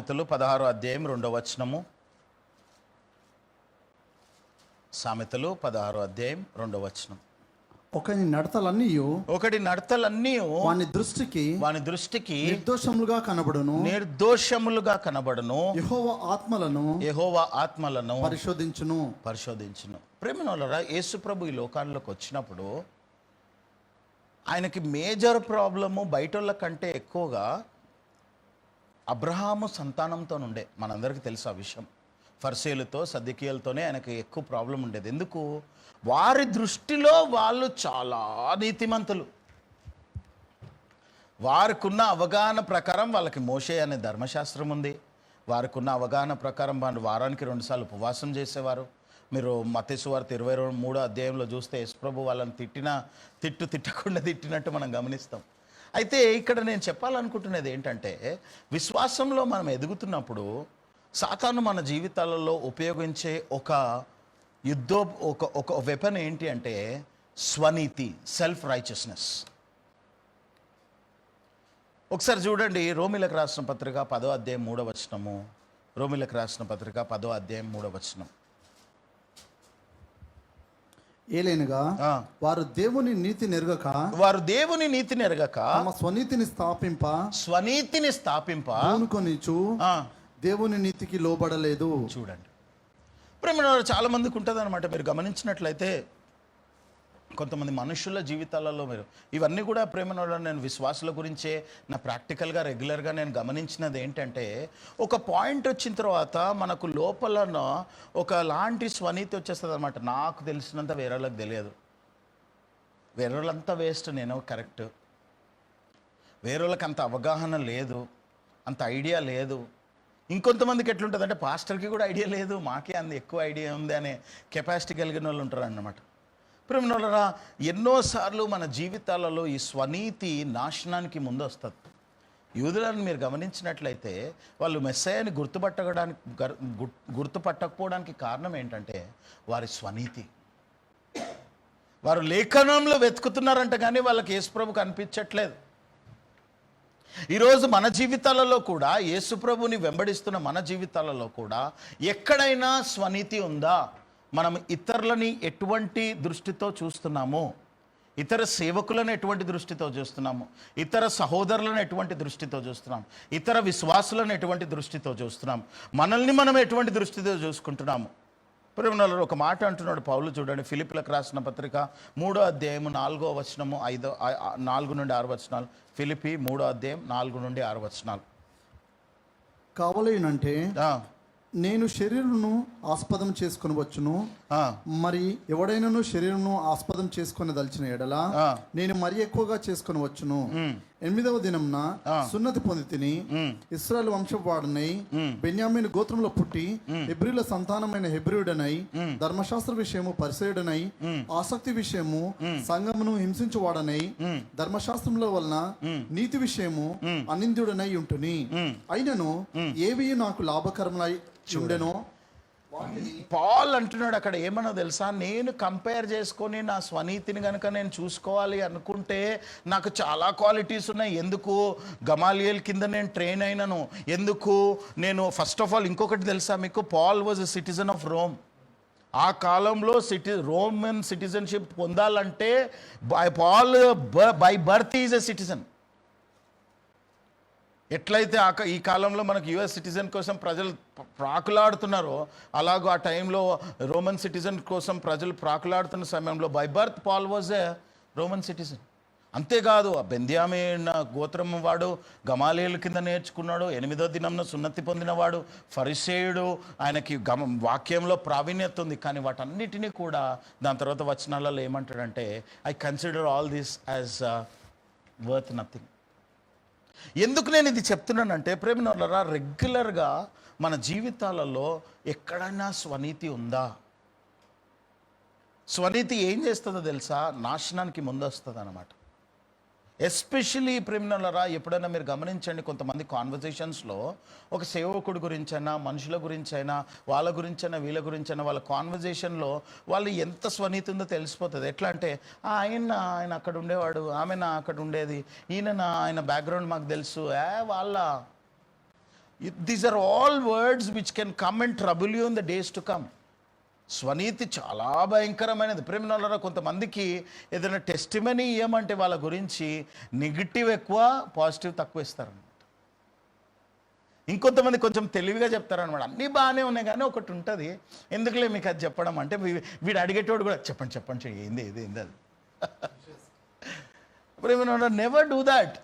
సామెతలు 16వ అధ్యాయం 2వ వచనము. సామెతలు 16వ అధ్యాయం 2వ వచనం. ఒకని నడతలన్నీ వాని దృష్టికి నిర్దోషములుగా కనబడును. యెహోవా ఆత్మలను పరిశోధించును. ప్రేమనులారా, యేసు ప్రభు ఈ లోకాల్లోకి వచ్చినప్పుడు ఆయనకి మేజర్ ప్రాబ్లము బయటోళ్ళ కంటే ఎక్కువగా అబ్రహాము సంతానంతో ఉండే. మనందరికీ తెలుసు ఆ విషయం. ఫర్సేలతో సద్దెకీయులతోనే ఆయనకి ఎక్కువ ప్రాబ్లం ఉండేది. ఎందుకు? వారి దృష్టిలో వాళ్ళు చాలా నీతిమంతులు. వారికున్న అవగాహన ప్రకారం వాళ్ళకి మోషే అనే ధర్మశాస్త్రం ఉంది. వారికున్న అవగాహన ప్రకారం వాళ్ళు వారానికి 2 సార్లు ఉపవాసం చేసేవారు. మీరు మత్తయి సువార్త 23వ అధ్యాయంలో చూస్తే యేసుప్రభు వాళ్ళని తిట్టకుండా తిట్టినట్టు మనం గమనిస్తాం. అయితే ఇక్కడ నేను చెప్పాలనుకుంటున్నది ఏంటంటే, విశ్వాసంలో మనం ఎదుగుతున్నప్పుడు సాతాను మన జీవితాలలో ఉపయోగించే ఒక వెపన్ ఏంటి అంటే స్వనీతి, సెల్ఫ్ రైచియస్నెస్. ఒకసారి చూడండి, రోమీలకు రాసిన పత్రిక 10వ అధ్యాయం 3వ వచనము. రోమీలకు రాసిన పత్రిక 10వ అధ్యాయం 3వ వచనం. ఏలైనగా వారు దేవుని నీతిని ఎరగక తమ స్వనీతిని స్థాపింప అనుకొనిచు దేవుని నీతికి లోబడలేదు. చూడండి, ప్రేమ చాలా మందికి ఉంటుంది అనమాట. మీరు గమనించినట్లయితే కొంతమంది మనుషుల జీవితాలలో మీరు ఇవన్నీ కూడా ప్రేమలో నేను విశ్వాసుల గురించే నా ప్రాక్టికల్గా రెగ్యులర్గా నేను గమనించినది ఏంటంటే, ఒక పాయింట్ వచ్చిన తర్వాత మనకు లోపల ఒకలాంటి స్వనీతి వచ్చేస్తుంది అనమాట. నాకు తెలిసినంత వేరే వాళ్ళకి తెలియదు, వేరే వాళ్ళంతా వేస్ట్, నేను కరెక్ట్, వేరే వాళ్ళకి అంత అవగాహన లేదు, అంత ఐడియా లేదు. ఇంకొంతమందికి ఎట్లుంటుంది అంటే, పాస్టర్కి కూడా ఐడియా లేదు, మాకే అంత ఎక్కువ ఐడియా ఉంది అనే కెపాసిటీ కలిగిన వాళ్ళు ఉంటారు అన్నమాట. ప్రేమనులారా, ఎన్నోసార్లు మన జీవితాలలో ఈ స్వనీతి నాశనానికి ముందు వస్తుంది. యూదులను మీరు గమనించినట్లయితే వాళ్ళు మెస్సయ్యని గుర్తుపట్టకపోవడానికి కారణం ఏంటంటే వారి స్వనీతి. వారు లేఖనంలో వెతుకుతున్నారంట, కానీ వాళ్ళకి యేసుప్రభు కనిపించట్లేదు. ఈరోజు మన జీవితాలలో కూడా, యేసుప్రభుని వెంబడిస్తున్న మన జీవితాలలో కూడా ఎక్కడైనా స్వనీతి ఉందా? మనం ఇతరులని ఎటువంటి దృష్టితో చూస్తున్నాము, ఇతర సేవకులను ఎటువంటి దృష్టితో చూస్తున్నాము, ఇతర సహోదరులను ఎటువంటి దృష్టితో చూస్తున్నాము, ఇతర విశ్వాసులను ఎటువంటి దృష్టితో చూస్తున్నాము, మనల్ని మనం ఎటువంటి దృష్టితో చూసుకుంటున్నాము. ప్రేమలో ఒక మాట అంటున్నాడు పౌలు, చూడండి, ఫిలిప్పీలకు రాసిన పత్రిక 3వ అధ్యాయం 4వ వచనము 4 నుండి 6 వచనాలు. ఫిలిప్పీ 3వ అధ్యాయం 4 నుండి 6 వచనాలు. కావలేనంటే నేను శరీరమును ఆస్పదం చేసుకొని వచ్చును, మరి ఎవడైనాను శరీరమును ఆస్పదం చేసుకొని దలిచిన ఎడల నేను మరి ఎక్కువగా చేసుకొని వచ్చును. 8వ దినంన సున్నతి పొంది తిని ఇశ్రాయేలు వంశవాడనై బెన్యామీను గోత్రంలో పుట్టి హెబ్రీల సంతానమైన హెబ్రీయుడనై ధర్మశాస్త్ర విషయము పరిసయుడనై ఆసక్తి విషయము సంఘమును హింసించువాడనై ధర్మశాస్త్రముల వలన నీతి విషయము అనింద్యుడనై ఉంటుని. అయినను ఏవి నాకు లాభకరమై ఉండెనో. పాల్ అంటున్నాడు అక్కడ ఏమన్నా తెలుసా, నేను కంపేర్ చేసుకొని నా స్వనీతిని కనుక నేను చూసుకోవాలి అనుకుంటే నాకు చాలా క్వాలిటీస్ ఉన్నాయి. ఎందుకు? గమాలియల్ కింద నేను ట్రైన్ అయినాను. ఎందుకు? నేను ఫస్ట్ ఆఫ్ ఆల్ ఇంకొకటి తెలుసా మీకు, Paul was a citizen of Rome. ఆ కాలంలో రోమన్ సిటిజన్షిప్ పొందాలంటే Paul by birth is a citizen. ఎట్లయితే ఈ కాలంలో మనకు యుఎస్ సిటిజన్ కోసం ప్రజలు ప్రాకులాడుతున్నారో, అలాగో ఆ టైంలో రోమన్ సిటిజన్ కోసం ప్రజలు ప్రాకులాడుతున్న సమయంలో by birth Paul was a Roman citizen. అంతేకాదు, ఆ బెన్యామీన్ గోత్రం వాడు, గమాలియల్ కింద నేర్చుకున్నాడు, 8వ దినంలో సున్నతి పొందినవాడు, ఫరిసేయుడు, ఆయనకి వాక్యంలో ప్రావీణ్యత ఉంది. కానీ వాటన్నిటినీ కూడా దాని తర్వాత వచనాలలో ఏమంటాడంటే, I consider all this as worth nothing. ఎందుకు నేను ఇది చెప్తున్నానంటే, ప్రేమనులారా, రెగ్యులర్గా మన జీవితాలలో ఎక్కడైనా స్వనీతి ఉందా? స్వనీతి ఏం చేస్తుందో తెలుసా? నాశనానికి ముందు వస్తుంది అన్నమాట. ఎస్పెషలీ ప్రేమనులారా, ఎప్పుడైనా మీరు గమనించండి, కొంతమంది కాన్వర్జేషన్స్లో ఒక సేవకుడి గురించైనా, మనుషుల గురించైనా, వాళ్ళ గురించైనా, వీళ్ళ గురించైనా, వాళ్ళ కాన్వర్జేషన్లో వాళ్ళు ఎంత స్వనీతి ఉందో తెలిసిపోతుంది. ఎట్లా అంటే, ఆయన అక్కడ ఉండేవాడు, ఆమె నా అక్కడ ఉండేది, ఆయన బ్యాక్గ్రౌండ్ మాకు తెలుసు, వాళ్ళ these are all words which can come and trouble you in the days to come. స్వనీతి చాలా భయంకరమైనది. ప్రేమలో కొంతమందికి ఏదైనా టెస్టిమనీ ఇవ్వమంటే వాళ్ళ గురించి నెగిటివ్ ఎక్కువ, పాజిటివ్ తక్కువ ఇస్తారనమాట. ఇంకొంతమంది కొంచెం తెలివిగా చెప్తారనమాట. అన్నీ బాగానే ఉన్నాయి కానీ ఒకటి ఉంటుంది, ఎందుకులే మీకు అది చెప్పడం అంటే వీడు అడిగేటోడు కూడా చెప్పండి ఏంది అది. ప్రేమలో నెవర్ డూ దాట్.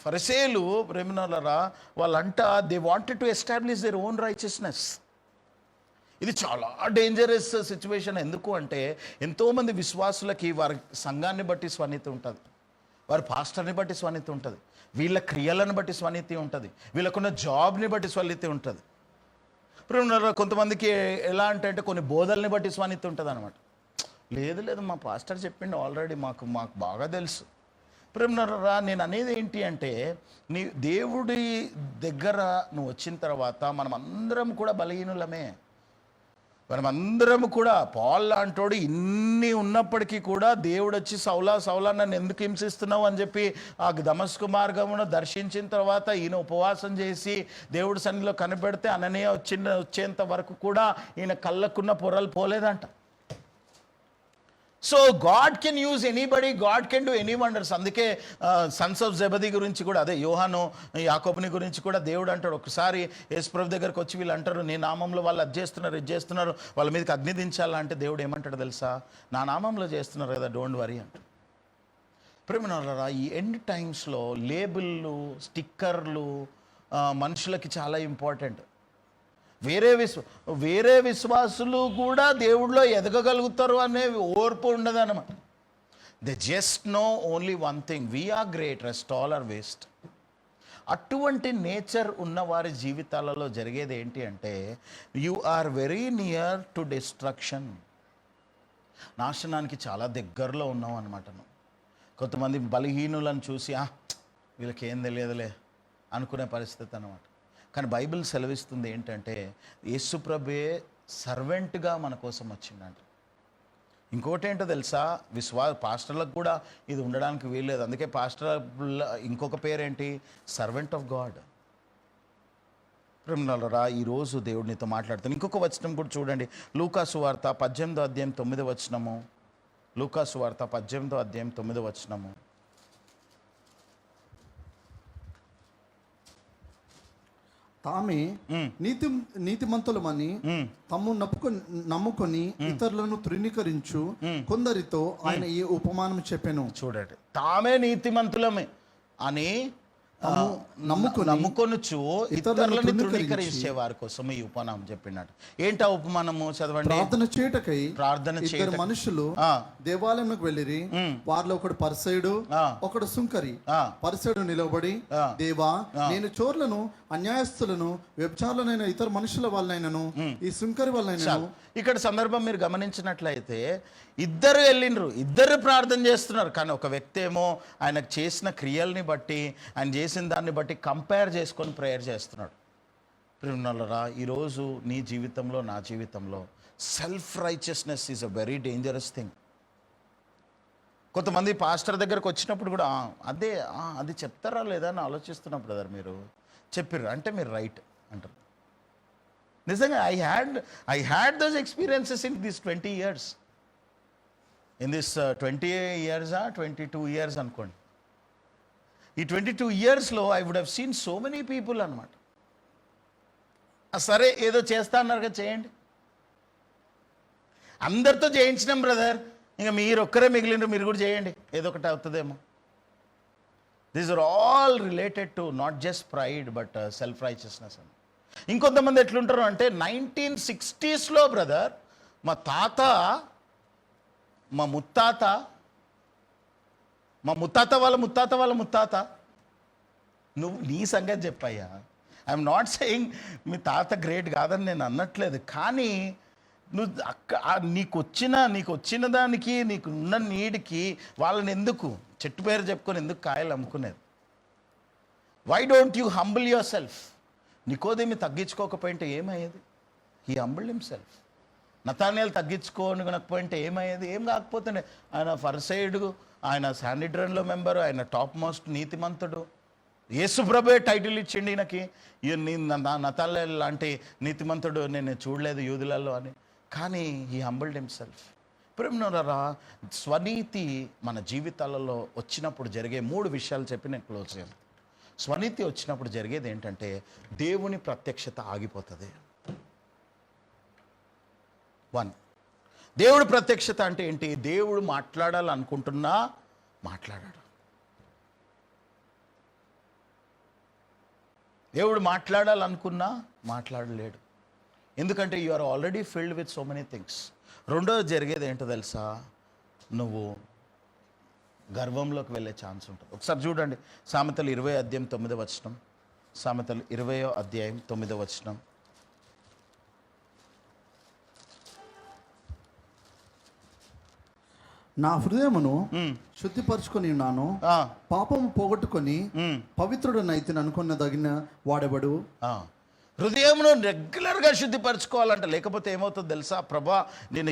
ఫరిసేయులు ప్రేమనోళ్ళరా వాళ్ళంట they wanted to establish their own righteousness. ఇది చాలా డేంజరస్ సిచ్యువేషన్. ఎందుకు అంటే ఎంతోమంది విశ్వాసులకి వారి సంఘాన్ని బట్టి స్వనీతి ఉంటుంది, వారి పాస్టర్ని బట్టి స్వనీతి ఉంటుంది, వీళ్ళ క్రియలను బట్టి స్వనీతి ఉంటుంది, వీళ్ళకున్న జాబ్ని బట్టి స్వనీతి ఉంటుంది. ఇప్పుడు కొంతమందికి ఎలా అంటే కొన్ని బోధల్ని బట్టి స్వనీతి ఉంటుంది అనమాట. లేదు మా పాస్టర్ చెప్పిండు ఆల్రెడీ, మాకు బాగా తెలుసు. ప్రేమనరా నేను అనేది ఏంటి అంటే నీ దేవుడి దగ్గర నువ్వు వచ్చిన తర్వాత మనం అందరం కూడా బలహీనులమే. మనమందరం కూడా పాల్ లాంటోడు ఇన్ని ఉన్నప్పటికీ కూడా దేవుడు వచ్చి సౌలా నన్ను ఎందుకు హింసిస్తున్నావు అని చెప్పి ఆ దమస్కు మార్గమును దర్శించిన తర్వాత ఈయన ఉపవాసం చేసి దేవుడి సన్నిధిలో కనిపెడితే అననీయ వచ్చేంత వరకు కూడా ఈయన కళ్ళకున్న పొరలు పోలేదంట. So God can use anybody, God can do any wonders. అందుకే సన్స్ ఆఫ్ జెబదీ గురించి కూడా, అదే యోహాను యాకోబుని గురించి కూడా దేవుడు అంటాడు, ఒకసారి యేసుప్రభు దగ్గరకు వచ్చి వీళ్ళు అంటారు నీ నామంలో వాళ్ళు అది చేస్తున్నారు వాళ్ళ మీదకి అగ్ని దించాలా అంటే దేవుడు ఏమంటాడు తెలుసా, నా నామంలో చేస్తున్నారు కదా, డోంట్ వరీ అంటాడు. ప్రేమనోళ్ళరా ఈ ఎండ్ టైమ్స్లో లేబుల్లు, స్టిక్కర్లు మనుషులకి చాలా ఇంపార్టెంట్. వేరే విశ్వాసులు కూడా దేవుడిలో ఎదగగలుగుతారు అనే ఓర్పు ఉండదన్నమాట. They just know only one thing, we are great, rest all are waste. అటువంటి నేచర్ ఉన్న వారి జీవితాలలో జరిగేది ఏంటి అంటే you are very near to destruction. నాశనానికి చాలా దగ్గరలో ఉన్నాం అనమాట. కొంతమంది బలహీనులను చూసి వీళ్ళకి ఏం తెలియదులే అనుకునే పరిస్థితి అన్నమాట. కానీ బైబిల్ సెలవిస్తుంది ఏంటంటే యేసుప్రభువే సర్వెంట్గా మన కోసం వచ్చిందంట. ఇంకోటి ఏంటో తెలుసా, పాస్టర్లకు కూడా ఇది ఉండడానికి వీల్లేదు. అందుకే పాస్టర్ ఇంకొక పేరేంటి, సర్వెంట్ ఆఫ్ గాడ్. ప్రేమనోళ్ళరా ఈరోజు దేవుడు నీతో మాట్లాడుతాను. ఇంకొక వచనం కూడా చూడండి, లూకా సువార్త 18వ అధ్యాయం 9వ వచనము. లూకా సువార్త 18వ అధ్యాయం 9వ వచనము. తామే నీతిమంతులమని తమ్ము నమ్ముకొని ఇతరులను తృణీకరించు కొందరితో ఆయన ఈ ఉపమానం చెప్పాను. చూడండి, తామే నీతిమంతులమే అని నమ్ముకొనుచు ఇతరులను తృణీకరించే వారి కోసం ఈ ఉపమానం చెప్పినట్టు. ఏంటి ఆ ఉపమానము చదవండి. ప్రార్థన చేయటకై మనుషులు దేవాలయంలోకి వెళ్ళిరి. వారిలో ఒకడు పరిసయుడు, ఒకడు సుంకరి. పరిసయుడు నిలబడి, దేవా నేను చోర్లను, అన్యాయస్తులను, వ్యభిచారులనైన ఇతర మనుషుల వల్లనైనను ఈ సుంకరి వల్లనైనను. ఇక్కడ సందర్భం మీరు గమనించినట్లయితే ఇద్దరు వెళ్ళినరు, ఇద్దరు ప్రార్థన చేస్తున్నారు. కానీ ఒక వ్యక్తి ఏమో ఆయనకు చేసిన క్రియల్ని బట్టి, ఆయన చేసిన దాన్ని బట్టి కంపేర్ చేసుకొని ప్రేయర్ చేస్తున్నాడు. ప్రియులారా ఈరోజు నీ జీవితంలో, నా జీవితంలో self righteousness is a very dangerous thing. కొంతమంది పాస్టర్ దగ్గరకు వచ్చినప్పుడు కూడా అది చెప్తారా లేదా అని ఆలోచిస్తున్నప్పుడు బ్రదర్ మీరు చెప్పారు అంటే మీరు రైట్ అంటారు. నిజంగా I had those experiences in this 20 years. In this 20 years 22 years అనుకోండి. ఈ 22 yearsలో I would have seen so many people అనమాట. సరే ఏదో చేస్తా అన్నారు కదా, చేయండి. అందరితో చేయించినాం బ్రదర్, ఇంకా మీరు ఒక్కరే మిగిలిన, మీరు కూడా చేయండి, ఏదో ఒకటి అవుతుందేమో. These are all related to not just pride but self righteousness అని. ఇంకొంతమంది ఎట్లుంటారు అంటే 1960sలో బ్రదర్ మా తాత, మా ముత్తాత వాళ్ళ ముత్తాత, నువ్వు నీ సంగతి చెప్పయ్యా. ఐఎమ్ నాట్ సెయింగ్ మీ తాత గ్రేట్ కాదని నేను అనట్లేదు, కానీ నువ్వు నీకు వచ్చిన దానికి, నీకు ఉన్న నీడికి వాళ్ళని ఎందుకు చెట్టు పేరు చెప్పుకొని ఎందుకు కాయలు అమ్ముకునేది? Why don't you humble yourself? నికోదేమి తగ్గించుకోకపోయింటే ఏమయ్యేది? He humbled himself. నతానియేలు తగ్గించుకోకపోయింటే ఏమయ్యేది? ఏం కాకపోతుండే. ఆయన ఫరిసయుడు, ఆయన శానిడ్రన్లో మెంబరు, ఆయన టాప్ మోస్ట్ నీతిమంతుడు. యేసుప్రభే టైటిల్ ఇచ్చిండి ఈయనకి, నతాలే లాంటి నీతిమంతుడు నేను చూడలేదు యూదులలో అని. కానీ ఈ హంబల్డ్ హిమ్సెల్ఫ్. ప్రేమనులారా, స్వనీతి మన జీవితాలలో వచ్చినప్పుడు జరిగే 3 విషయాలు చెప్పి నేను క్లోజ్ చేయాలి. స్వనీతి వచ్చినప్పుడు జరిగేది ఏంటంటే దేవుని ప్రత్యక్షత ఆగిపోతుంది. 1, దేవుడు ప్రత్యక్షత అంటే ఏంటి? దేవుడు మాట్లాడాలనుకుంటున్నా మాట్లాడాడు. దేవుడు మాట్లాడాలనుకున్నా మాట్లాడలేడు. ఎందుకంటే you are already filled with so many things. రెండోది జరిగేది ఏంటో తెలుసా? నువ్వు గర్వంలోకి వెళ్ళే ఛాన్స్ ఉంటుంది. ఒకసారి చూడండి, సామెతలు 20:9. సామెతలు 20:9. నా హృదయమును శుద్ధిపరచుకొని ఉన్నాను, పాపము పోగొట్టుకొని పవిత్రుడు నైతిని అనుకున్నదగిన వాడెవడు. హృదయమును రెగ్యులర్గా శుద్ధిపరచుకోవాలంట. లేకపోతే ఏమవుతుందో తెలుసా? ప్రభా, నేను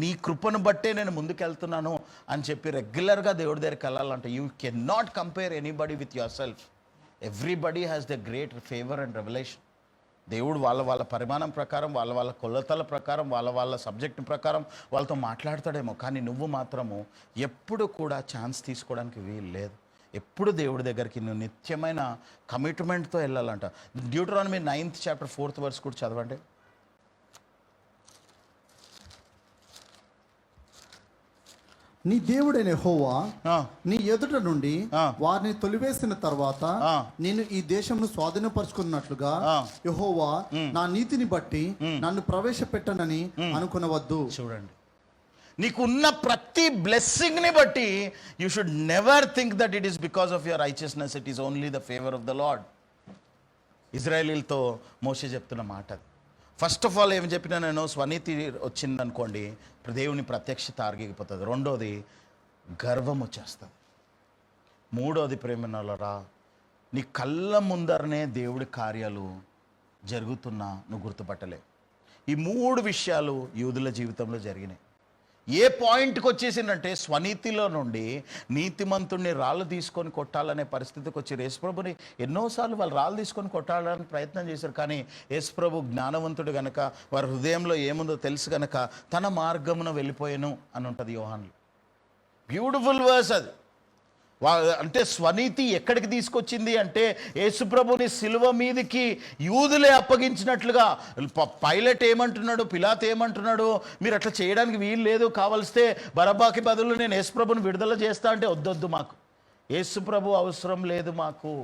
నీ కృపను బట్టే నేను ముందుకెళ్తున్నాను అని చెప్పి రెగ్యులర్గా దేవుడి దగ్గరికి వెళ్ళాలంట. You can not compare anybody with yourself. Everybody has the great favour and revolution. దేవుడు వాళ్ళ పరిమాణం ప్రకారం, వాళ్ళ కొలతల ప్రకారం, వాళ్ళ సబ్జెక్ట్ ప్రకారం వాళ్ళతో మాట్లాడతాడేమో. కానీ నువ్వు మాత్రము ఎప్పుడు కూడా ఛాన్స్ తీసుకోవడానికి వీలు లేదు. ఎప్పుడు దేవుడి దగ్గరికి నువ్వు నిత్యమైన కమిట్మెంట్తో వెళ్ళాలంట. Deuteronomy 9th chapter 4th verse కూడా చదవండి. నీ దేవుడైన యెహోవా నీ ఎదుట నుండి వారిని తొలివేసిన తర్వాత నేను ఈ దేశంను స్వాధీనపరుచుకున్నట్లుగా యెహోవా నా నీతిని బట్టి నన్ను ప్రవేశపెట్టనని అనుకునవద్దు. చూడండి, నీకున్న ప్రతి బ్లెస్సింగ్ని బట్టి you should never think that it is because of your righteousness, it is only the favour of the Lord. ఇజ్రాయేలీలతో మోషే చెప్తున్న మాట అది. ఫస్ట్ ఆఫ్ ఆల్ ఏం చెప్పినా నేను, స్వనీతి వచ్చిందనుకోండి దేవుని ప్రత్యక్షత ఆగిపోతుంది. రెండోది గర్వం వచ్చేస్తుంది. మూడోది ప్రేమనులారా, నీ కళ్ళ ముందరనే దేవుడి కార్యాలు జరుగుతున్నా నువ్వు గుర్తుపట్టలే. ఈ 3 విషయాలు యూదుల జీవితంలో జరిగినాయి. ఏ పాయింట్కి వచ్చేసిందంటే స్వనీతిలో నుండి నీతిమంతుడిని రాళ్ళు తీసుకొని కొట్టాలనే పరిస్థితికి వచ్చి యేసుప్రభుని ఎన్నోసార్లు వాళ్ళు రాళ్ళు తీసుకొని కొట్టాలని ప్రయత్నం చేశారు. కానీ యేసుప్రభు జ్ఞానవంతుడు గనక, వారి హృదయంలో ఏముందో తెలుసు గనక తన మార్గమున వెళ్ళిపోయాను అని ఉంటుంది యోహానులో. బ్యూటిఫుల్ వర్స్ అది. అంటే స్వనీతి ఎక్కడికి తీసుకొచ్చింది అంటే యేసుప్రభుని సిలువ మీదకి యూదులే అప్పగించినట్లుగా. పైలట్ ఏమంటున్నాడు, పిలాతు ఏమంటున్నాడు, మీరు అట్లా చేయడానికి వీలు లేదు, కావలిస్తే బరబ్బాకి బదులు నేను యేసుప్రభుని విడుదల చేస్తా అంటే వద్దొద్దు, మాకు యేసుప్రభు అవసరం లేదు, మాకు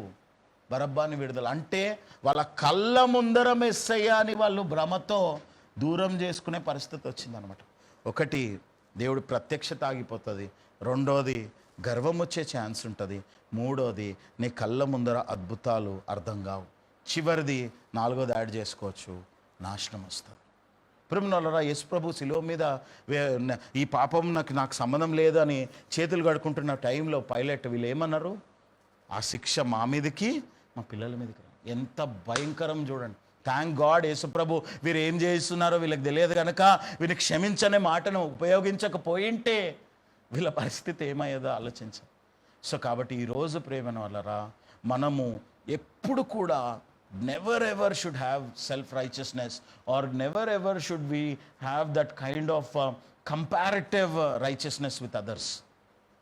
బరబ్బాని విడుదల. అంటే వాళ్ళ కళ్ళ ముందర మెస్సయ్య అని వాళ్ళు భ్రమతో దూరం చేసుకునే పరిస్థితి వచ్చిందనమాట. ఒకటి, దేవుడి ప్రత్యక్షత ఆగిపోతుంది. రెండోది గర్వం వచ్చే ఛాన్స్ ఉంటుంది. మూడోది నీ కళ్ళ ముందర అద్భుతాలు అర్థం కావు. చివరిది 4వది యాడ్ చేసుకోవచ్చు, నాశనం వస్తుంది. ప్రేమనులారా, యేసుప్రభు శిలువ మీద ఈ పాపం నాకు సంబంధం లేదు అని చేతులు కడుకుంటున్న టైంలో పైలట్ వీళ్ళు ఏమన్నారు? ఆ శిక్ష మా మీదకి, మా పిల్లల మీదకి. ఎంత భయంకరం చూడండి. థ్యాంక్ గాడ్ యేసుప్రభు వీరు ఏం చేస్తున్నారో వీళ్ళకి తెలియదు కనుక వీరిని క్షమించనే మాటను ఉపయోగించకపోయింటే వీళ్ళ పరిస్థితి ఏమయ్యేదో ఆలోచించాం. సో కాబట్టి ఈరోజు ప్రేమనులారా, మనము ఎప్పుడు కూడా never ever should have self righteousness or never ever should we have that kind of comparative righteousness with others.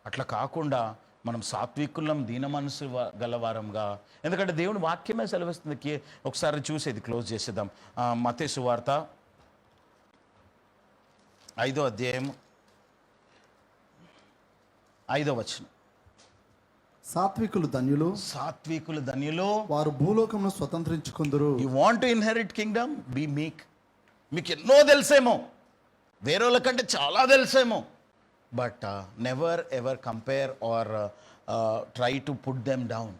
అట్లా కాకుండా మనం సాత్వికులం, దీన మనసు గలవారంగా. ఎందుకంటే దేవుని వాక్యమే సెలవిస్తుంది. ఒకసారి చూసేది క్లోజ్ చేసేద్దాం. మత్తయి సువార్త 5వ అధ్యాయం 5వ వచనం. సాత్వికులు ధన్యులు, సాత్వికులు ధన్యులు, వారు భూలోకమును స్వతంత్రించుకుందురు. You want to inherit kingdom, be meek. మీకు ఎన్నో తెలుసేమో, వేరేల కంటే చాలా తెలుసేమో, but never ever compare or try to put them down.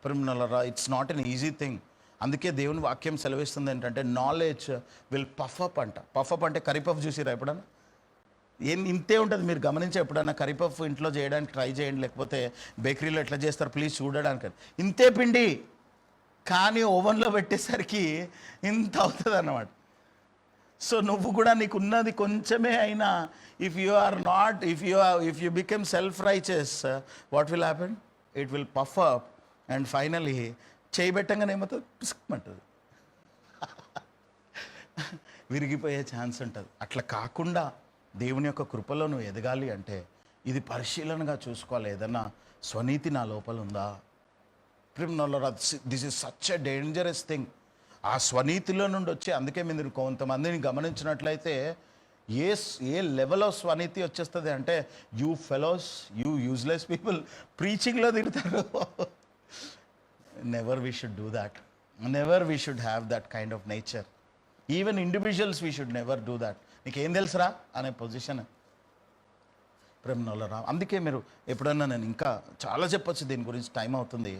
ప్రిమినలరా, it's not an easy thing. అందుకే దేవుని వాక్యం సెలవిస్తుంది ఏంటంటే నాలెడ్జ్ విల్ పఫ్ అంట. పఫ్ అంటే కరిపఫ్ చూసిరా ఎప్పుడన్నా? ఇంతే ఉంటుంది. మీరు గమనించే ఎప్పుడన్నా కరిపఫ్ ఇంట్లో చేయడానికి ట్రై చేయండి, లేకపోతే బేకరీలో ఎట్లా చేస్తారు ప్లీజ్ చూడడానికి. ఇంతే పిండి, కానీ ఓవెన్లో పెట్టేసరికి ఇంత అవుతుంది అన్నమాట. సో నువ్వు కూడా నీకున్నది కొంచెమే అయినా, if you become self righteous, what will happen? It will puff up and finally చేయబెట్టంగానే ఏమవుతుంది, పిసుకుమంటుంది, విరిగిపోయే ఛాన్స్ ఉంటుంది. అట్లా కాకుండా దేవుని యొక్క కృపలో నువ్వు ఎదగాలి అంటే ఇది పరిశీలనగా చూసుకోవాలి. ఏదన్నా స్వనీతి నా లోపల ఉందా? This is such a dangerous thing. ఆ స్వనీతిలో నుండి వచ్చి, అందుకే మీరు కొంతమందిని గమనించినట్లయితే ఏ లెవెల్ ఆఫ్ స్వనీతి వచ్చేస్తుంది అంటే, you fellows, you useless people ప్రీచింగ్లో తిడతారు. Never we should do that. Never we should have that kind of nature. Even individuals we should never do that. నీకేం తెలుసురా అనే పొజిషన్ ప్రేమనోళ్ళరా. అందుకే మీరు ఎప్పుడన్నా, నేను ఇంకా చాలా చెప్పొచ్చు దీని గురించి, టైం అవుతుంది.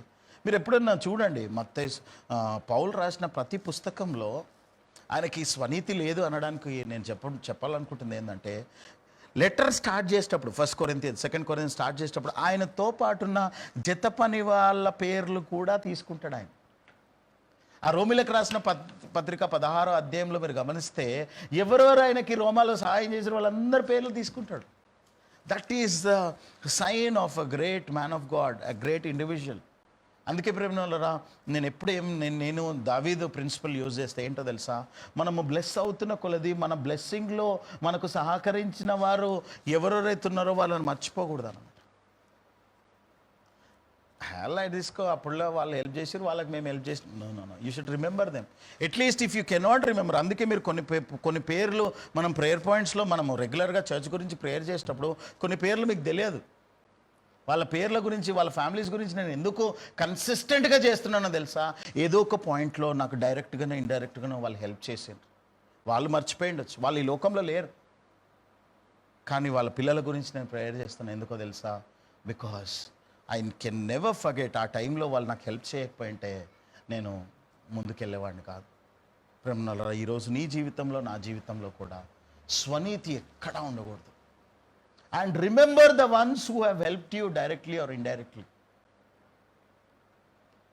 మీరు ఎప్పుడన్నా చూడండి, పౌలు రాసిన ప్రతి పుస్తకంలో ఆయనకి స్వనీతి లేదు అనడానికి నేను చెప్పాలనుకుంటుంది ఏంటంటే, లెటర్ స్టార్ట్ చేసేటప్పుడు, 1 కొరింథియన్స్ 2 కొరింథియన్స్ స్టార్ట్ చేసేటప్పుడు ఆయనతో పాటున్న జత పని వాళ్ళ పేర్లు కూడా తీసుకుంటాడు ఆయన. ఆ రోమిలకు రాసిన పత్రిక 16వ అధ్యాయంలో మీరు గమనిస్తే ఎవరెవరు ఆయనకి రోమాలో సహాయం చేసిన వాళ్ళందరి పేర్లు తీసుకుంటాడు. That is the sign of a great man of God, a great individual. అందుకే ప్రేమనోళ్ళరా, నేను దావీదు ప్రిన్సిపల్ యూజ్ చేస్తే ఏంటో తెలుసా, మనము బ్లెస్ అవుతున్న కొలది మన బ్లెస్సింగ్లో మనకు సహకరించిన వారు ఎవరెవరైతే ఉన్నారో వాళ్ళని మర్చిపోకూడదు అన్నమాట. హైలైట్ తీసుకో, అప్పుడులో వాళ్ళు హెల్ప్ చేసారు, వాళ్ళకి మేము హెల్ప్ చేసి, no you should remember them. At least if you cannot remember. అందుకే మీరు కొన్ని పేర్లు మనం ప్రేయర్ పాయింట్స్లో మనము రెగ్యులర్గా చర్చ్ గురించి ప్రేయర్ చేసేటప్పుడు కొన్ని పేర్లు మీకు తెలియదు. వాళ్ళ పేర్ల గురించి, వాళ్ళ ఫ్యామిలీస్ గురించి నేను ఎందుకు కన్సిస్టెంట్గా చేస్తున్నానో తెలుసా, ఏదో ఒక పాయింట్లో నాకు డైరెక్ట్గానో ఇండైరెక్ట్గానో వాళ్ళు హెల్ప్ చేసారు. వాళ్ళు మర్చిపోయి ఉండొచ్చు, వాళ్ళు ఈ లోకంలో లేరు, కానీ వాళ్ళ పిల్లల గురించి నేను ప్రేయర్ చేస్తాను. ఎందుకో తెలుసా, because I can never forget. ఆ టైంలో వాళ్ళు నాకు హెల్ప్ చేయకపోయింటే నేను ముందుకెళ్ళేవాడిని కాదు. ప్రేమనోళ్ళరా, ఈరోజు నీ జీవితంలో, నా జీవితంలో కూడా స్వనీతి ఎక్కడా ఉండకూడదు. And remember the ones who have helped you directly or indirectly.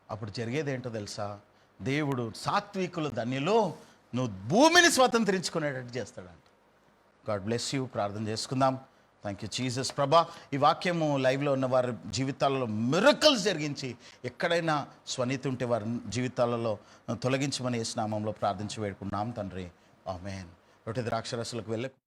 అప్పుడు జరిగేది ఏంటో తెలుసా, దేవుడు సాత్వికులు ధన్యులు, నువ్వు భూమిని స్వతంత్రించుకునేటట్టు చేస్తాడంట. God bless you. ప్రార్థన చేసుకుందాం. Thank you Jesus. ప్రభా, ఈ వాక్యము లైవ్లో ఉన్న వారి జీవితాలలో మిరకల్స్ జరిగించి, ఎక్కడైనా స్వనీతి ఉంటే వారి జీవితాలలో తొలగించమని యేసు నామములో ప్రార్థించి వేడుకున్నాం తండ్రి. ఆమేన్. రొట్టె ద్రాక్షరసులకు వెళ్ళకు.